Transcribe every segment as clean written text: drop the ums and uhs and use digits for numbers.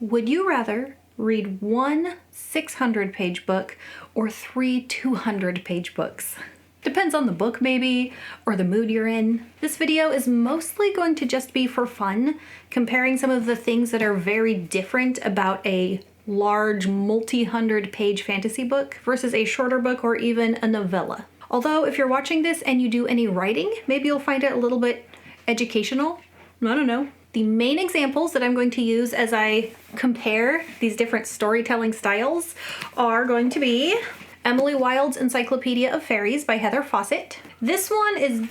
Would you rather read one 600-page book or 3 200-page books? Depends on the book maybe, or the mood you're in. This video is mostly going to just be for fun, comparing some of the things that are very different about a large multi-100-page fantasy book versus a shorter book or even a novella. Although if you're watching this and you do any writing, maybe you'll find it a little bit educational. I don't know. The main examples that I'm going to use as I compare these different storytelling styles are going to be Emily Wilde's Encyclopedia of Fairies by Heather Fawcett. This one is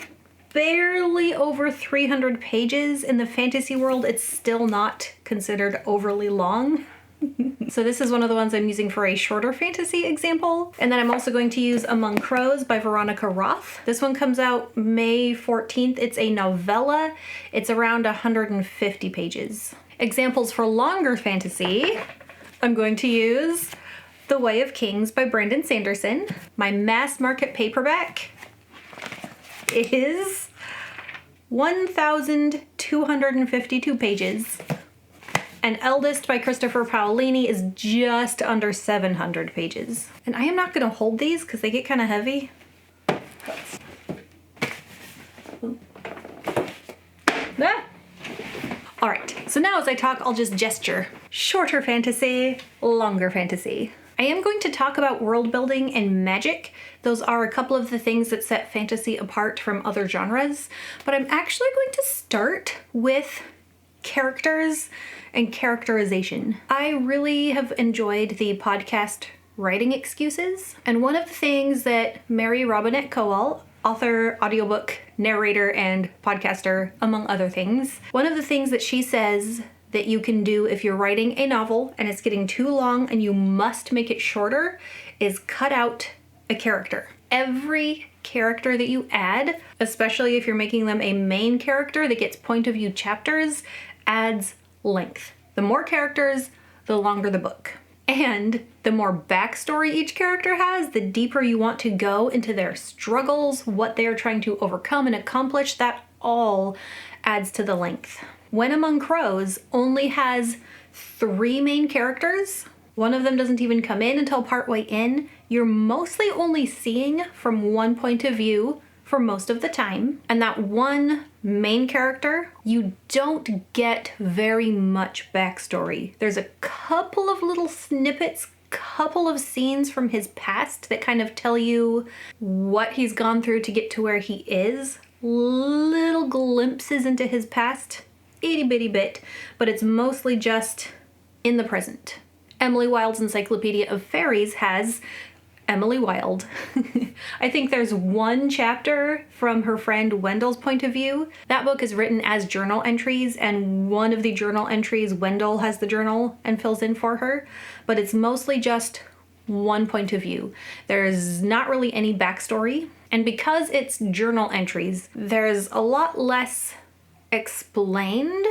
barely over 300 pages. In the fantasy world, it's still not considered overly long. So this is one of the ones I'm using for a shorter fantasy example. And then I'm also going to use Among Crows by Veronica Roth. This one comes out May 14th. It's a novella. It's around 150 pages. Examples for longer fantasy, I'm going to use The Way of Kings by Brandon Sanderson. My mass market paperback is 1,252 pages. And Eldest by Christopher Paolini is just under 700 pages. And I am not going to hold these because they get kind of heavy. Ah. All right, so now as I talk, I'll just gesture. Shorter fantasy, longer fantasy. I am going to talk about world building and magic. Those are a couple of the things that set fantasy apart from other genres. But I'm actually going to start with characters and characterization. I really have enjoyed the podcast Writing Excuses, and one of the things that Mary Robinette Kowal, author, audiobook, narrator, and podcaster, among other things, one of the things that she says that you can do if you're writing a novel and it's getting too long and you must make it shorter is cut out a character. Every character that you add, especially if you're making them a main character that gets point of view chapters, adds length. The more characters, the longer the book. And the more backstory each character has, the deeper you want to go into their struggles, what they are trying to overcome and accomplish. That all adds to the length. When Among Crows only has 3 main characters, one of them doesn't even come in until partway in, you're mostly only seeing from one point of view for most of the time. And that one main character, you don't get very much backstory. There's a couple of little snippets, couple of scenes from his past that kind of tell you what he's gone through to get to where he is. Little glimpses into his past, itty bitty bit, but it's mostly just in the present. Emily Wilde's Encyclopedia of Fairies has Emily Wilde. I think there's one chapter from her friend Wendell's point of view. That book is written as journal entries, and one of the journal entries, Wendell has the journal and fills in for her, but it's mostly just one point of view. There's not really any backstory, and because it's journal entries, there's a lot less explained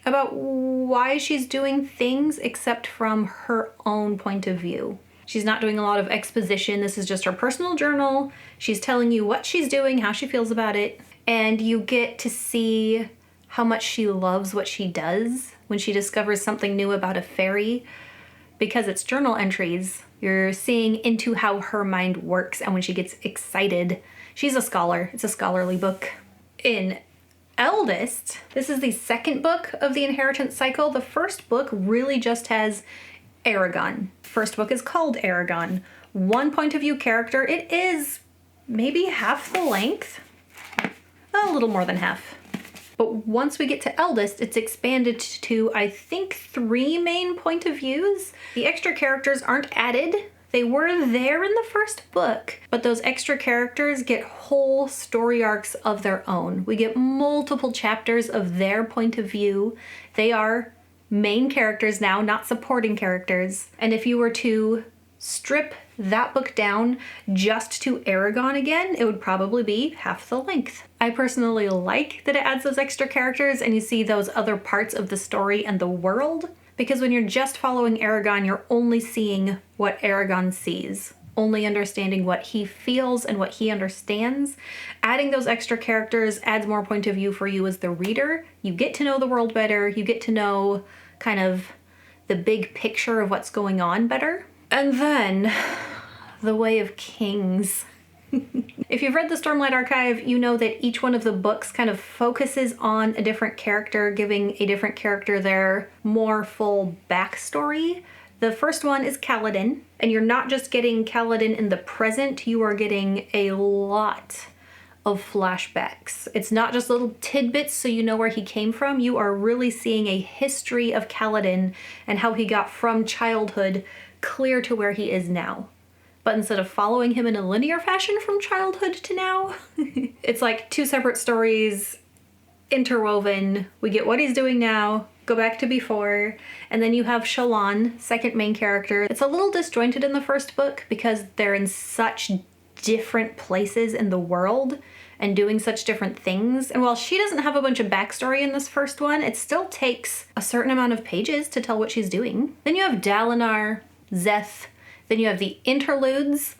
about why she's doing things except from her own point of view. She's not doing a lot of exposition. This is just her personal journal. She's telling you what she's doing, how she feels about it, and you get to see how much she loves what she does when she discovers something new about a fairy. Because it's journal entries, you're seeing into how her mind works, and when she gets excited, she's a scholar. It's a scholarly book. In Eldest, this is the second book of the Inheritance cycle. The first book really just has Aragon. First book is called Aragon. One point of view character. It is maybe half the length. A little more than half. But once we get to Eldest, it's expanded to, I think, 3 main point of views. The extra characters aren't added. They were there in the first book, but those extra characters get whole story arcs of their own. We get multiple chapters of their point of view. They are main characters now, not supporting characters. And if you were to strip that book down just to Aragon again, it would probably be half the length. I personally like that it adds those extra characters and you see those other parts of the story and the world, because when you're just following Aragon, you're only seeing what Aragon sees. only understanding what he feels and what he understands. Adding those extra characters adds more point of view for you as the reader. You get to know the world better. You get to know kind of the big picture of what's going on better. And then, The Way of Kings. If you've read the Stormlight Archive, you know that each one of the books kind of focuses on a different character, giving a different character their more full backstory. The first one is Kaladin, and you're not just getting Kaladin in the present, you are getting a lot of flashbacks. It's not just little tidbits so you know where he came from. You are really seeing a history of Kaladin and how he got from childhood clear to where he is now. But instead of following him in a linear fashion from childhood to now, it's like two separate stories interwoven. We get what he's doing now, go back to before, and then you have Shallan, second main character. It's a little disjointed in the first book because they're in such different places in the world and doing such different things. And while she doesn't have a bunch of backstory in this first one, it still takes a certain amount of pages to tell what she's doing. Then you have Dalinar, Szeth, then you have the interludes.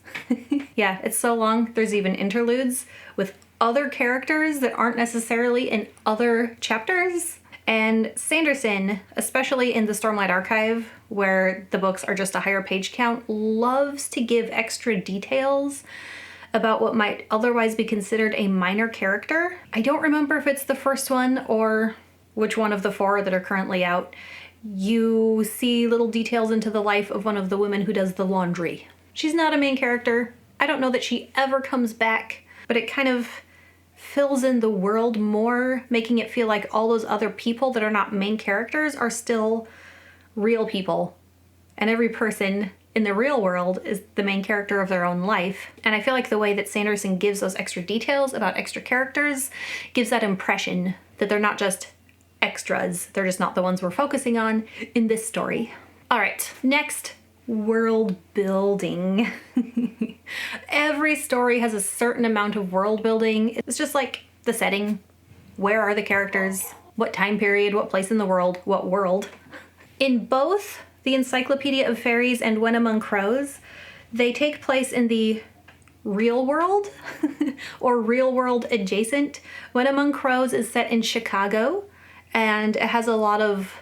Yeah, it's so long, there's even interludes with other characters that aren't necessarily in other chapters. And Sanderson, especially in the Stormlight Archive, where the books are just a higher page count, loves to give extra details about what might otherwise be considered a minor character. I don't remember if it's the first one or which one of the four that are currently out. You see little details into the life of one of the women who does the laundry. She's not a main character. I don't know that she ever comes back, but it kind of fills in the world more, making it feel like all those other people that are not main characters are still real people. And every person in the real world is the main character of their own life. And I feel like the way that Sanderson gives those extra details about extra characters gives that impression that they're not just extras. They're just not the ones we're focusing on in this story. All right, next, world building. Every story has a certain amount of world building. It's just like the setting. Where are the characters? What time period? What place in the world? What world? In both the Encyclopedia of Fairies and When Among Crows, they take place in the real world or real world adjacent. When Among Crows is set in Chicago, and it has a lot of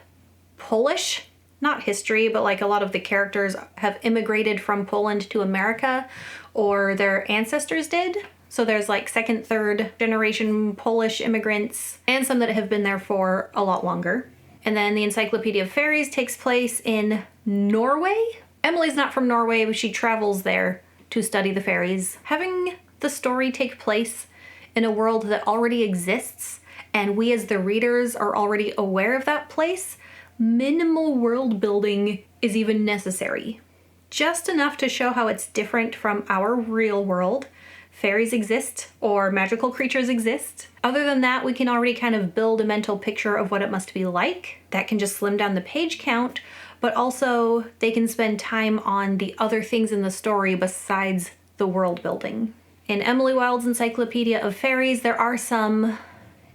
Polish, not history, but like a lot of the characters have immigrated from Poland to America, or their ancestors did. So there's like second, third generation Polish immigrants, and some that have been there for a lot longer. And then the Encyclopedia of Fairies takes place in Norway. Emily's not from Norway, but she travels there to study the fairies. Having the story take place in a world that already exists, and we as the readers are already aware of that place, minimal world building is even necessary. Just enough to show how it's different from our real world. Fairies exist, or magical creatures exist. Other than that, we can already kind of build a mental picture of what it must be like. That can just slim down the page count, but also they can spend time on the other things in the story besides the world building. In Emily Wilde's Encyclopedia of Fairies, there are some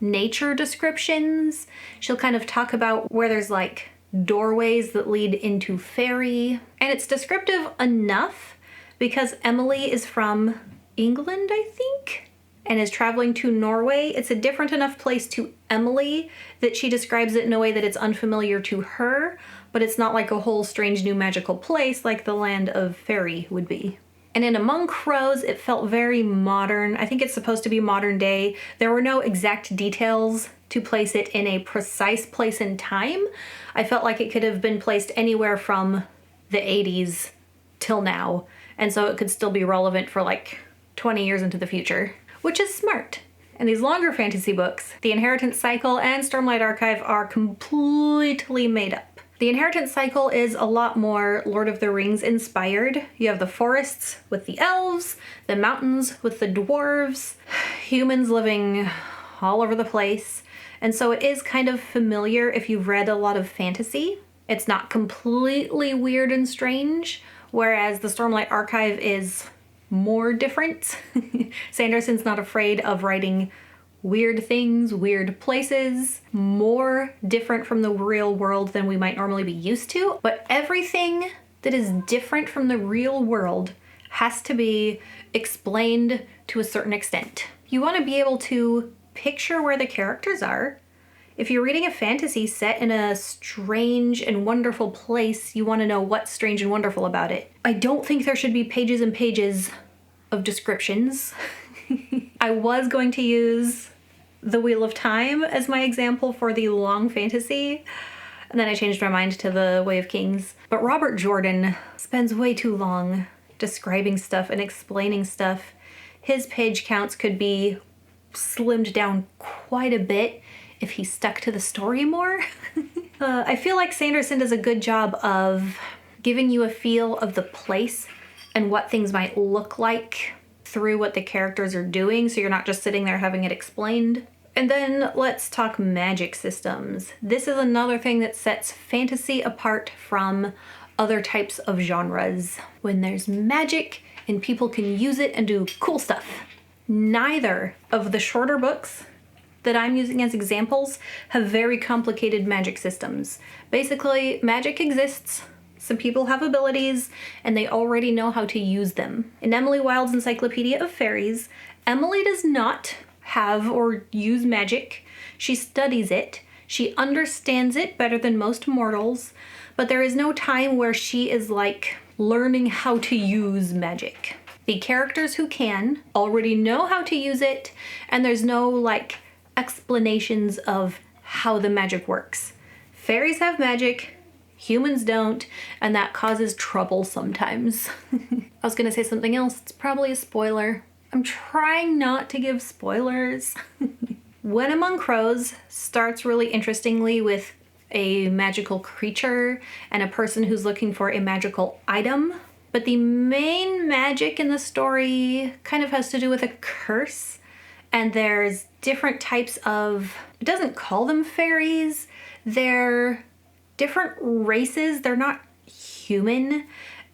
nature descriptions. She'll kind of talk about where there's like doorways that lead into fairy. And it's descriptive enough because Emily is from England, I think, and is traveling to Norway. It's a different enough place to Emily that she describes it in a way that it's unfamiliar to her, but it's not like a whole strange new magical place like the land of fairy would be. And in Among Crows, it felt very modern. I think it's supposed to be modern day. There were no exact details to place it in a precise place in time. I felt like it could have been placed anywhere from the 80s till now, and so it could still be relevant for like 20 years into the future, which is smart. And these longer fantasy books, The Inheritance Cycle and Stormlight Archive, are completely made up. The Inheritance Cycle is a lot more Lord of the Rings inspired. You have the forests with the elves, the mountains with the dwarves, humans living all over the place. And so it is kind of familiar if you've read a lot of fantasy. It's not completely weird and strange, whereas the Stormlight Archive is more different. Sanderson's not afraid of writing weird things, weird places, more different from the real world than we might normally be used to. But everything that is different from the real world has to be explained to a certain extent. You want to be able to picture where the characters are. If you're reading a fantasy set in a strange and wonderful place, you want to know what's strange and wonderful about it. I don't think there should be pages and pages of descriptions. I was going to use The Wheel of Time as my example for the long fantasy, and then I changed my mind to The Way of Kings. But Robert Jordan spends way too long describing stuff and explaining stuff. His page counts could be slimmed down quite a bit if he stuck to the story more. I feel like Sanderson does a good job of giving you a feel of the place and what things might look like through what the characters are doing, so you're not just sitting there having it explained. And then let's talk magic systems. This is another thing that sets fantasy apart from other types of genres. When there's magic and people can use it and do cool stuff. Neither of the shorter books that I'm using as examples have very complicated magic systems. Basically, magic exists, some people have abilities, and they already know how to use them. In Emily Wilde's Encyclopedia of Fairies, Emily does not have or use magic. She studies it. She understands it better than most mortals, but there is no time where she is like learning how to use magic. The characters who can already know how to use it, and there's no like explanations of how the magic works. Fairies have magic, humans don't, and that causes trouble sometimes. I was gonna say something else, it's probably a spoiler. I'm trying not to give spoilers. When Among Crows starts really interestingly with a magical creature and a person who's looking for a magical item, but the main magic in the story kind of has to do with a curse, and there's different types of, it doesn't call them fairies, they're different races, they're not human,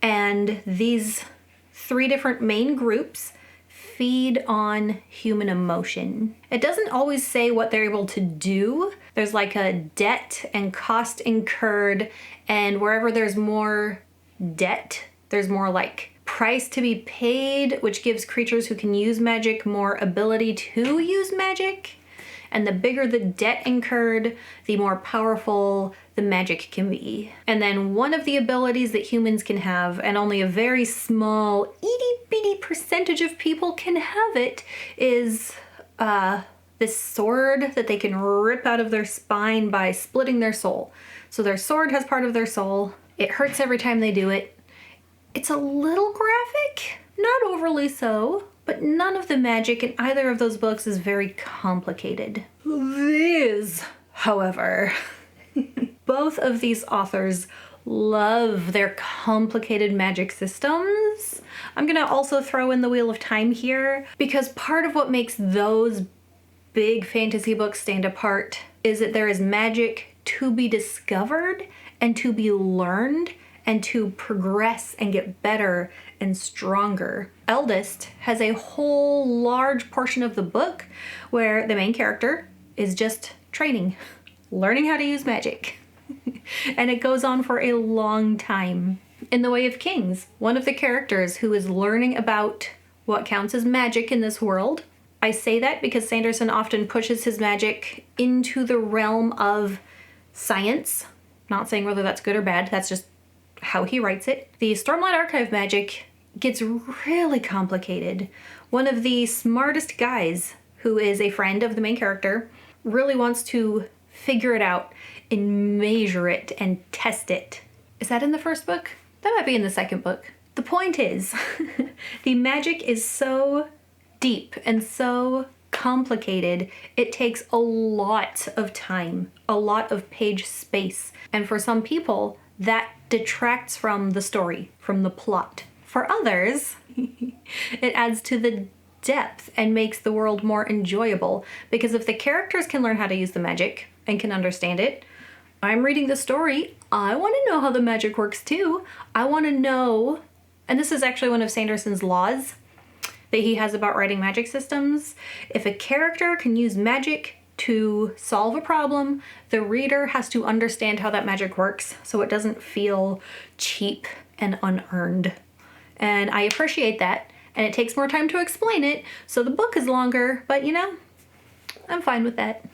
and these 3 different main groups feed on human emotion. It doesn't always say what they're able to do. There's like a debt and cost incurred, and wherever there's more debt, there's more like price to be paid, which gives creatures who can use magic more ability to use magic. And the bigger the debt incurred, the more powerful the magic can be. And then one of the abilities that humans can have, and only a very small itty-bitty percentage of people can have it, is this sword that they can rip out of their spine by splitting their soul. So their sword has part of their soul. It hurts every time they do it. It's a little graphic, not overly so, but none of the magic in either of those books is very complicated. These, however, both of these authors love their complicated magic systems. I'm gonna also throw in The Wheel of Time here, because part of what makes those big fantasy books stand apart is that there is magic to be discovered and to be learned and to progress and get better and stronger. Eldest has a whole large portion of the book where the main character is just training, learning how to use magic. And it goes on for a long time. In The Way of Kings, one of the characters who is learning about what counts as magic in this world, I say that because Sanderson often pushes his magic into the realm of science. Not saying whether that's good or bad, that's just how he writes it. The Stormlight Archive magic gets really complicated. One of the smartest guys, who is a friend of the main character, really wants to figure it out and measure it and test it. Is that in the first book? That might be in the second book. The point is, the magic is so deep and so complicated, it takes a lot of time, a lot of page space. And for some people, that detracts from the story, from the plot. For others, it adds to the depth and makes the world more enjoyable, because if the characters can learn how to use the magic and can understand it, I'm reading the story, I want to know how the magic works too. I want to know, and this is actually one of Sanderson's laws that he has about writing magic systems. If a character can use magic to solve a problem, the reader has to understand how that magic works so it doesn't feel cheap and unearned. And I appreciate that, and it takes more time to explain it, so the book is longer, but you know, I'm fine with that.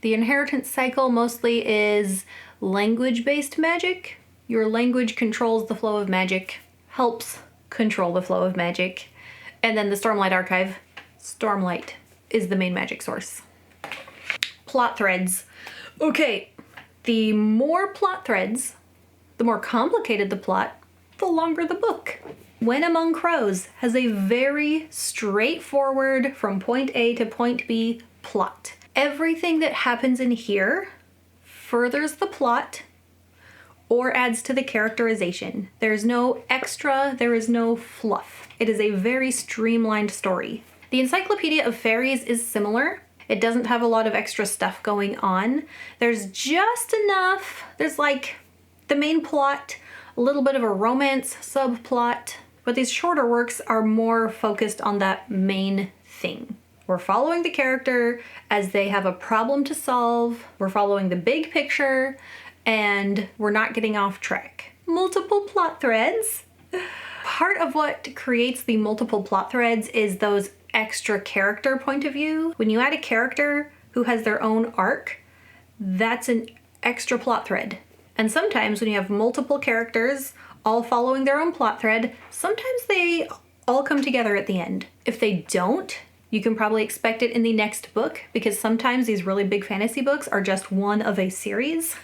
The inheritance cycle mostly is language-based magic. Your language controls the flow of magic, helps control the flow of magic. And then the Stormlight Archive, Stormlight is the main magic source. Plot threads. Okay, the more plot threads, the more complicated the plot, the longer the book. When Among Crows has a very straightforward from point A to point B plot. Everything that happens in here furthers the plot or adds to the characterization. There's no extra, there is no fluff. It is a very streamlined story. The Encyclopedia of Fairies is similar. It doesn't have a lot of extra stuff going on. There's just enough. There's like the main plot, a little bit of a romance subplot, but these shorter works are more focused on that main thing. We're following the character as they have a problem to solve. We're following the big picture and we're not getting off track. Multiple plot threads. Part of what creates the multiple plot threads is those extra character point of view. When you add a character who has their own arc, that's an extra plot thread. And sometimes when you have multiple characters all following their own plot thread, sometimes they all come together at the end. If they don't, you can probably expect it in the next book, because sometimes these really big fantasy books are just one of a series.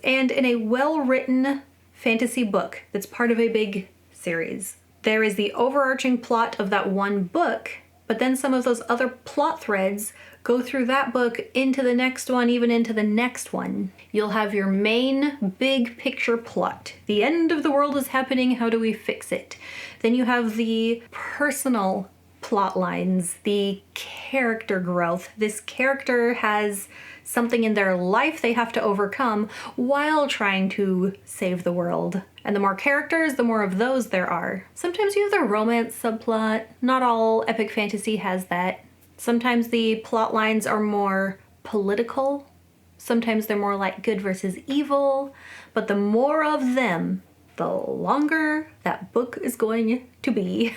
And in a well-written fantasy book that's part of a big series, there is the overarching plot of that one book, but then some of those other plot threads go through that book into the next one, even into the next one. You'll have your main big picture plot. The end of the world is happening, how do we fix it? Then you have the personal plot lines, the character growth. This character has something in their life they have to overcome while trying to save the world. And the more characters, the more of those there are. Sometimes you have the romance subplot. Not all epic fantasy has that. Sometimes the plot lines are more political. Sometimes they're more like good versus evil. But the more of them, the longer that book is going to be.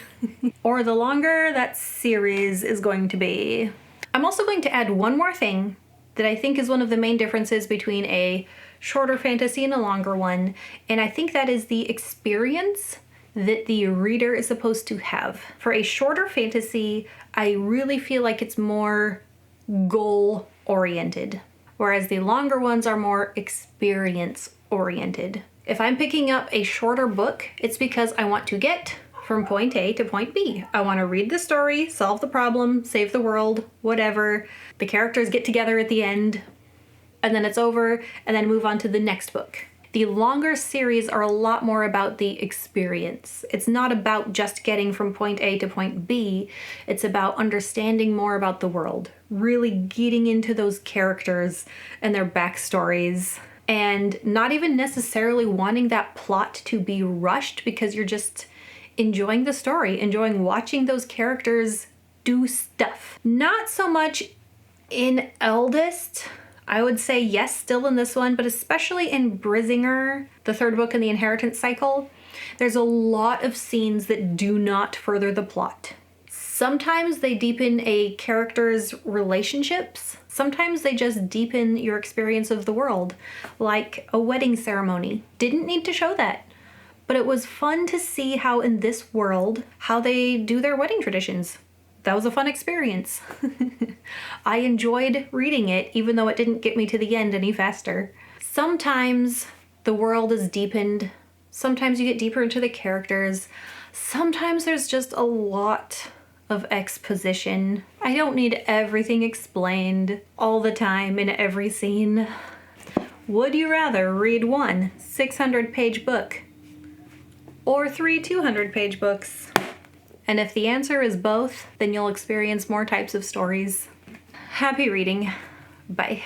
Or the longer that series is going to be. I'm also going to add one more thing that I think is one of the main differences between a shorter fantasy and a longer one, and I think that is the experience that the reader is supposed to have. For a shorter fantasy, I really feel like it's more goal-oriented, whereas the longer ones are more experience-oriented. If I'm picking up a shorter book, it's because I want to get from point A to point B. I want to read the story, solve the problem, save the world, whatever. The characters get together at the end, and then it's over, and then move on to the next book. The longer series are a lot more about the experience. It's not about just getting from point A to point B. It's about understanding more about the world, really getting into those characters and their backstories, and not even necessarily wanting that plot to be rushed, because you're just enjoying the story, enjoying watching those characters do stuff. Not so much in Eldest. I would say yes, still in this one, but especially in Brizinger, the third book in the Inheritance Cycle, there's a lot of scenes that do not further the plot. Sometimes they deepen a character's relationships. Sometimes they just deepen your experience of the world, like a wedding ceremony. Didn't need to show that. But it was fun to see how in this world, how they do their wedding traditions. That was a fun experience. I enjoyed reading it, even though it didn't get me to the end any faster. Sometimes the world is deepened. Sometimes you get deeper into the characters. Sometimes there's just a lot of exposition. I don't need everything explained all the time in every scene. Would you rather read one 600-page book or 3 200-page books? And if the answer is both, then you'll experience more types of stories. Happy reading. Bye.